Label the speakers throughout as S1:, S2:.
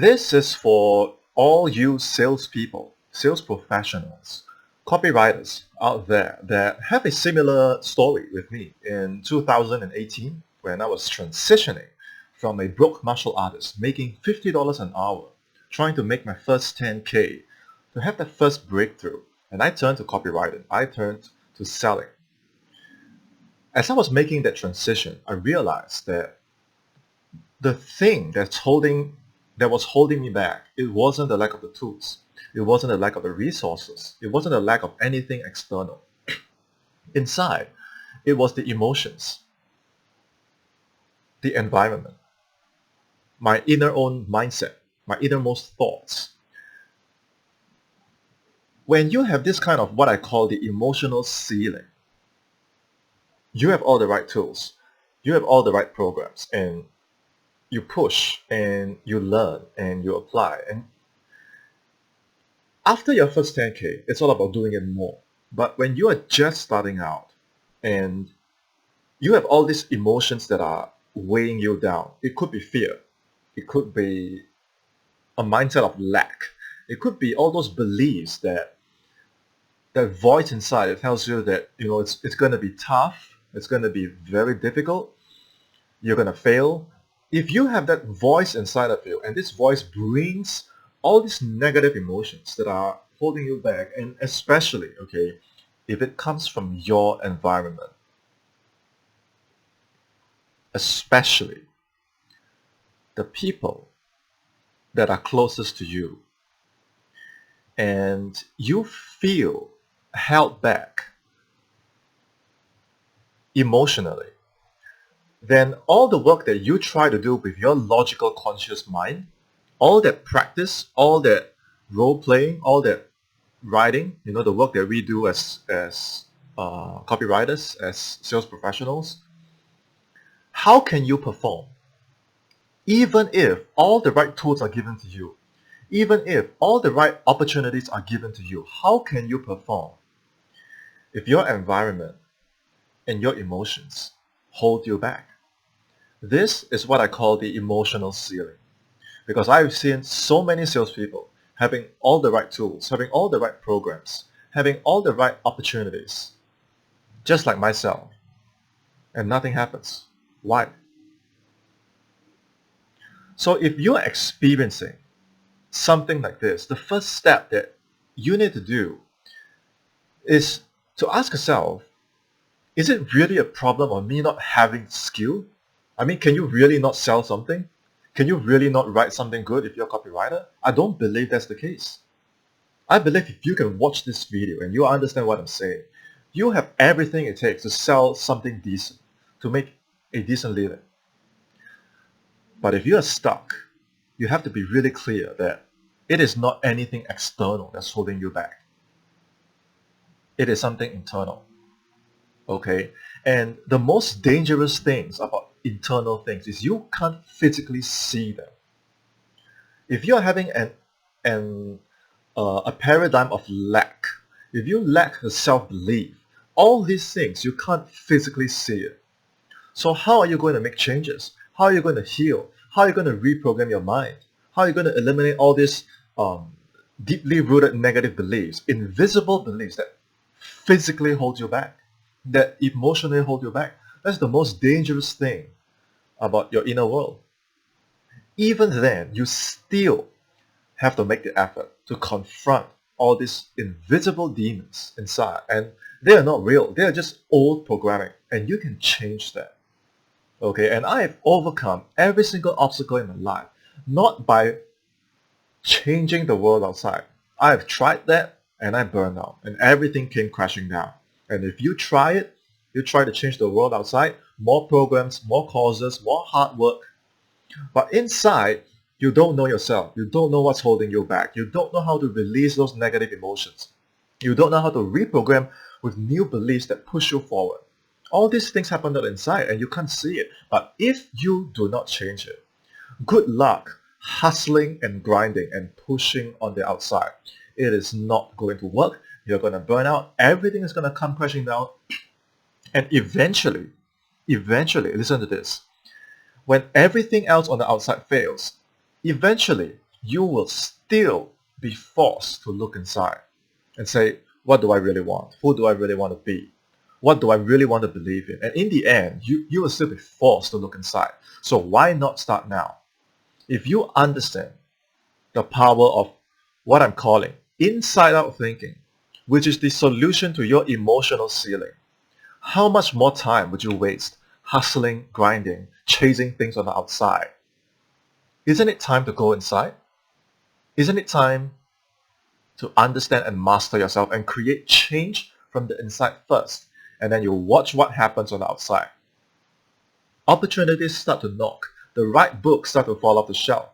S1: This is for all you salespeople, sales professionals, copywriters out there that have a similar story with me in 2018 when I was transitioning from a broke martial artist making $50 an hour, trying to make my first 10K, to have that first breakthrough. And I turned to copywriting. I turned to selling. As I was making that transition, I realized that the thing that was holding me back, it wasn't the lack of the tools. It wasn't the lack of the resources. It wasn't the lack of anything external. Inside, it was the emotions, the environment, my inner own mindset, my innermost thoughts. When you have this kind of what I call the emotional ceiling, you have all the right tools, you have all the right programs, and you push and you learn and you apply. And after your first 10K, it's all about doing it more. But when you are just starting out and you have all these emotions that are weighing you down, it could be fear, it could be a mindset of lack, it could be all those beliefs that voice inside that tells you that it's going to be tough, it's going to be very difficult, you're going to fail. If you have that voice inside of you and this voice brings all these negative emotions that are holding you back, and especially, okay, if it comes from your environment, especially the people that are closest to you, and you feel held back emotionally, then all the work that you try to do with your logical conscious mind, all that practice, all that role playing, all that writing, the work that we do as copywriters, as sales professionals, how can you perform? Even if all the right tools are given to you, even if all the right opportunities are given to you, how can you perform if your environment and your emotions hold you back? This is what I call the emotional ceiling. Because I've seen so many salespeople having all the right tools, having all the right programs, having all the right opportunities, just like myself, and nothing happens. Why? So if you're experiencing something like this, the first step that you need to do is to ask yourself, is it really a problem of me not having skill? I mean, can you really not sell something? Can you really not write something good if you're a copywriter? I don't believe that's the case. I believe if you can watch this video and you understand what I'm saying, you have everything it takes to sell something decent, to make a decent living. But if you are stuck, you have to be really clear that it is not anything external that's holding you back. It is something internal. Okay? And the most dangerous things about internal things is you can't physically see them. If you're having a paradigm of lack, if you lack the self-belief, all these things, you can't physically see it. So how are you going to make changes? How are you going to heal? How are you going to reprogram your mind? How are you going to eliminate all these deeply rooted negative beliefs, invisible beliefs that physically hold you back, that emotionally hold you back? That's the most dangerous thing about your inner world. Even then, you still have to make the effort to confront all these invisible demons inside. And they are not real. They are just old programming. And you can change that. Okay, and I have overcome every single obstacle in my life, not by changing the world outside. I have tried that and I burned out and everything came crashing down. And if you try it, you try to change the world outside, more programs, more causes, more hard work. But inside, you don't know yourself. You don't know what's holding you back. You don't know how to release those negative emotions. You don't know how to reprogram with new beliefs that push you forward. All these things happen on the inside and you can't see it. But if you do not change it, good luck hustling and grinding and pushing on the outside. It is not going to work. You're going to burn out. Everything is going to come crashing down. And eventually, listen to this. When everything else on the outside fails, eventually you will still be forced to look inside and say, what do I really want? Who do I really want to be? What do I really want to believe in? And in the end, you will still be forced to look inside. So why not start now? If you understand the power of what I'm calling inside-out thinking, which is the solution to your emotional ceiling, how much more time would you waste hustling, grinding, chasing things on the outside? Isn't it time to go inside? Isn't it time to understand and master yourself and create change from the inside first? And then you watch what happens on the outside. Opportunities start to knock. The right books start to fall off the shelf.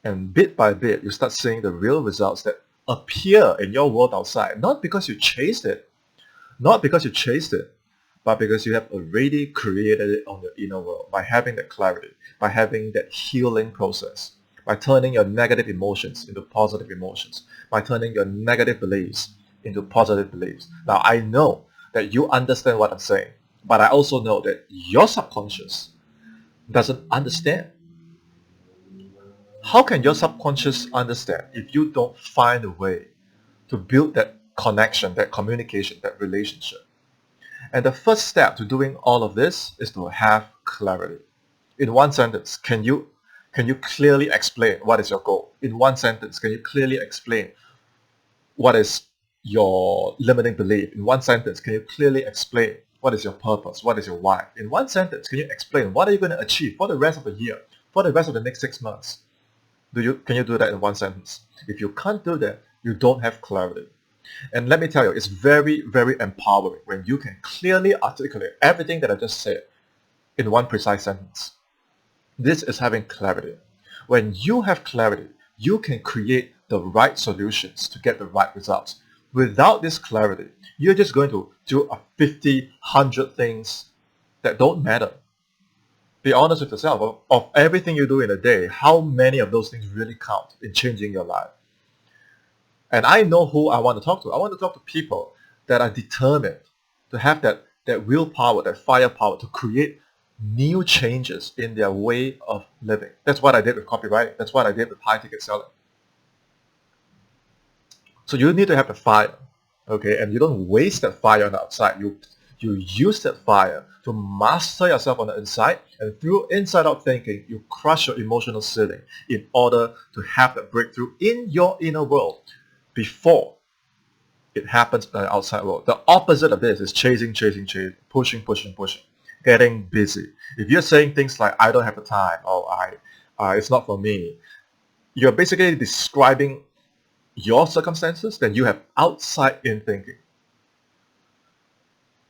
S1: And bit by bit, you start seeing the real results that appear in your world outside. Not because you chased it, but because you have already created it on your inner world by having that clarity, by having that healing process, by turning your negative emotions into positive emotions, by turning your negative beliefs into positive beliefs. Now, I know that you understand what I'm saying, but I also know that your subconscious doesn't understand. How can your subconscious understand if you don't find a way to build that connection, that communication, that relationship? And the first step to doing all of this is to have clarity. In one sentence, can you clearly explain what is your goal? In one sentence, can you clearly explain what is your limiting belief? In one sentence, can you clearly explain what is your purpose? What is your why? In one sentence, can you explain what are you going to achieve for the rest of the year, for the rest of the next 6 months? Can you do that in one sentence? If you can't do that, you don't have clarity. And let me tell you, it's very, very empowering when you can clearly articulate everything that I just said in one precise sentence. This is having clarity. When you have clarity, you can create the right solutions to get the right results. Without this clarity, you're just going to do 50, 100 things that don't matter. Be honest with yourself. Of everything you do in a day, how many of those things really count in changing your life? And I know who I want to talk to. I want to talk to people that are determined to have that willpower, that firepower to create new changes in their way of living. That's what I did with copywriting. That's what I did with high ticket selling. So you need to have the fire, okay? And you don't waste that fire on the outside. You use that fire to master yourself on the inside, and through inside-out thinking, you crush your emotional ceiling in order to have that breakthrough in your inner world before it happens in the outside world. The opposite of this is chasing, pushing, getting busy. If you're saying things like, I don't have the time, or it's not for me, you're basically describing your circumstances, then you have outside-in thinking,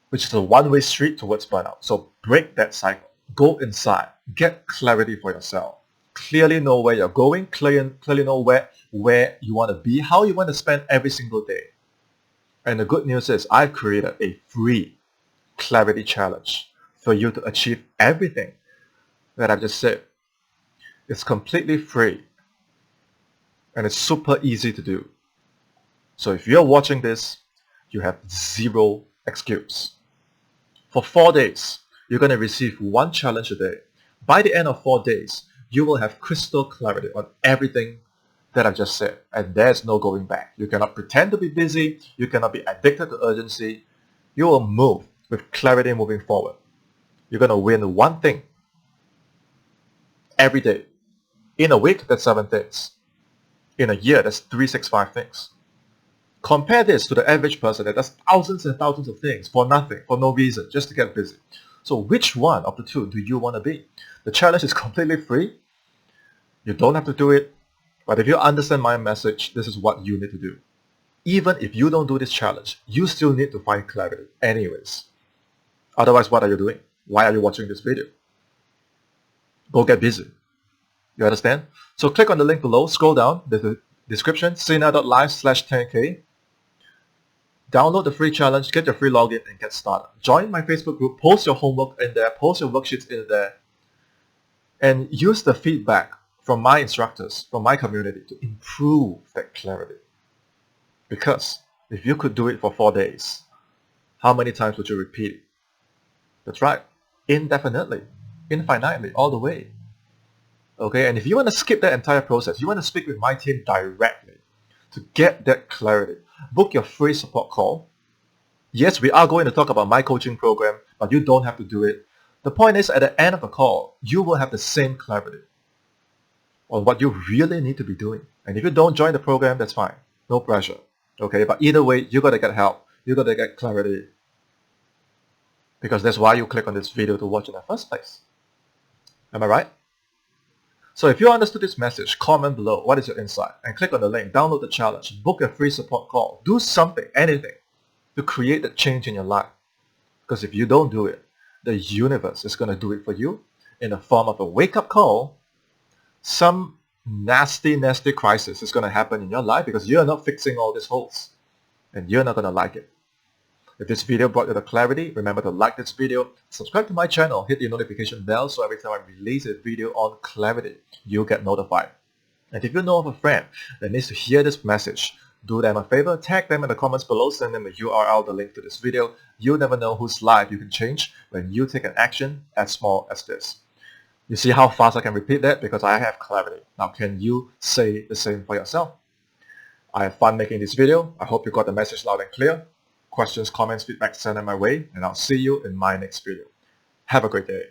S1: which is a one-way street towards burnout. So break that cycle. Go inside. Get clarity for yourself. Clearly know where you're going. Clearly know where you want to be, how you want to spend every single day. And the good news is I've created a free clarity challenge for you to achieve everything that I've just said. It's completely free. And it's super easy to do. So if you're watching this, you have zero excuse. For 4 days, you're going to receive one challenge a day. By the end of 4 days, you will have crystal clarity on everything that I've just said. And there's no going back. You cannot pretend to be busy. You cannot be addicted to urgency. You will move with clarity moving forward. You're going to win one thing every day. In a week, that's 7 things. In a year, that's 365 things. Compare this to the average person that does thousands and thousands of things for nothing, for no reason, just to get busy. So which one of the two do you want to be? The challenge is completely free. You don't have to do it. But if you understand my message, this is what you need to do. Even if you don't do this challenge, you still need to find clarity anyways. Otherwise, what are you doing? Why are you watching this video? Go get busy. You understand? So click on the link below, scroll down, there's the description, sena.live/10k. Download the free challenge, get your free login, and get started. Join my Facebook group, post your homework in there, post your worksheets in there, and use the feedback from my instructors, from my community to improve that clarity. Because if you could do it for 4 days, how many times would you repeat it? That's right, indefinitely, infinitely, all the way. Okay, and if you want to skip that entire process, you want to speak with my team directly to get that clarity, book your free support call. Yes, we are going to talk about my coaching program, but you don't have to do it. The point is, at the end of the call, you will have the same clarity on what you really need to be doing. And if you don't join the program, that's fine. No pressure. Okay, but either way, you got to get help. You got to get clarity. Because that's why you click on this video to watch in the first place. Am I right? So if you understood this message, comment below what is your insight and click on the link, download the challenge, book a free support call, do something, anything to create the change in your life. Because if you don't do it, the universe is going to do it for you in the form of a wake-up call. Some nasty crisis is going to happen in your life because you're not fixing all these holes and you're not going to like it. If this video brought you the clarity, remember to like this video, subscribe to my channel, hit the notification bell so every time I release a video on clarity, you'll get notified. And if you know of a friend that needs to hear this message, do them a favor, tag them in the comments below, send them the URL, the link to this video. You'll never know whose life you can change when you take an action as small as this. You see how fast I can repeat that? Because I have clarity. Now can you say the same for yourself? I have fun making this video. I hope you got the message loud and clear. Questions, comments, feedback, send them my way, and I'll see you in my next video. Have a great day.